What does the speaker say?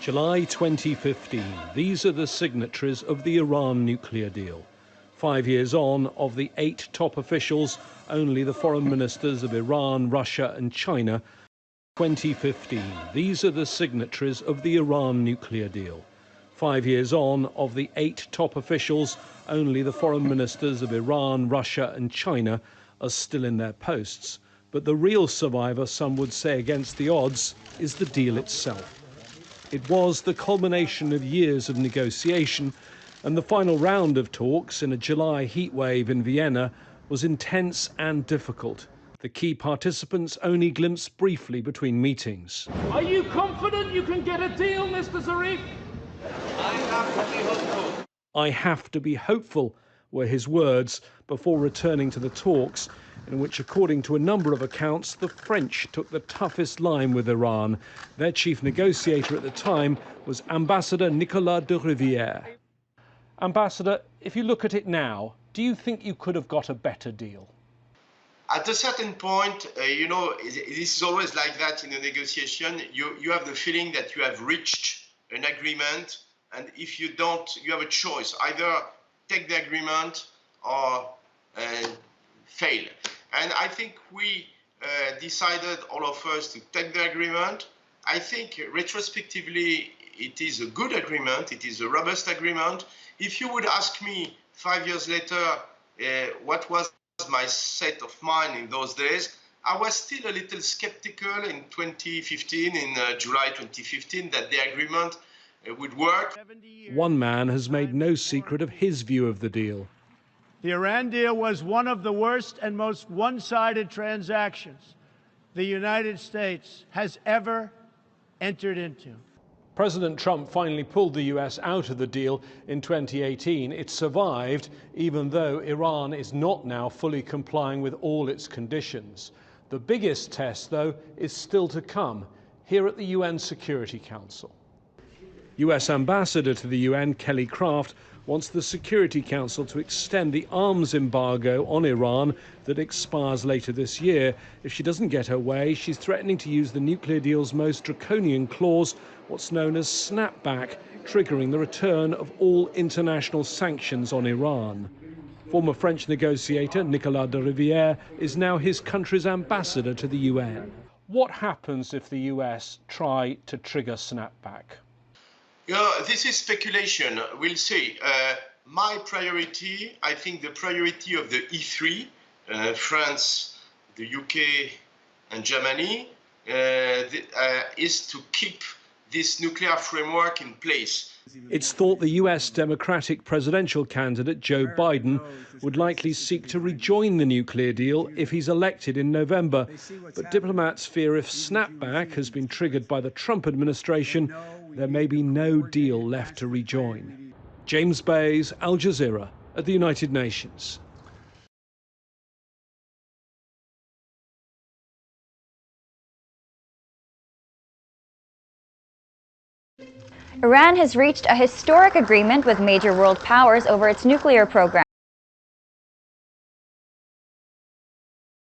July 2015. These are the signatories of the Iran nuclear deal. 5 years on, of the 8 top officials, only the foreign ministers of Iran, Russia and China. 2015. These are the signatories of the Iran nuclear deal. 5 years on, of the 8 top officials, only the foreign ministers of Iran, Russia and China are still in their posts. But the real survivor, some would say against the odds, is the deal itself. It was the culmination of years of negotiation, and the final round of talks in a July heatwave in Vienna was intense and difficult. The key participants only glimpsed briefly between meetings. Are you confident you can get a deal, Mr. Zarif? I have to be hopeful. I have to be hopeful, were his words before returning to the talks, in which, according to a number of accounts, the French took the toughest line with Iran. Their chief negotiator at the time was Ambassador Nicolas de Rivière. Ambassador, if you look at it now, do you think you could have got a better deal? At a certain point, this is always like that in a negotiation. You have the feeling that you have reached an agreement, and if you don't, you have a choice. Either take the agreement or fail. And I think we decided, all of us, to take the agreement. I think retrospectively, it is a good agreement. It is a robust agreement. If you would ask me 5 years later what was my state of mind in those days, I was still a little skeptical in 2015, in July 2015, that the agreement would work. One man has made no secret of his view of the deal. The Iran deal was one of the worst and most one-sided transactions the United States has ever entered into. President Trump finally pulled the US out of the deal in 2018. It survived, even though Iran is not now fully complying with all its conditions. The biggest test, though, is still to come, here at the UN Security Council. US Ambassador to the UN, Kelly Craft, wants the Security Council to extend the arms embargo on Iran that expires later this year. If she doesn't get her way, she's threatening to use the nuclear deal's most draconian clause, what's known as snapback, triggering the return of all international sanctions on Iran. Former French negotiator Nicolas de Rivière is now his country's ambassador to the UN. What happens if the US try to trigger snapback? This is speculation. We'll see. My priority, I think the priority of the E3, France, the UK and Germany, is to keep this nuclear framework in place. It's thought the US Democratic presidential candidate Joe Biden would likely seek to rejoin the nuclear deal if he's elected in November. But diplomats fear if snapback has been triggered by the Trump administration, there may be no deal left to rejoin. James Bays, Al Jazeera, at the United Nations. Iran has reached a historic agreement with major world powers over its nuclear program.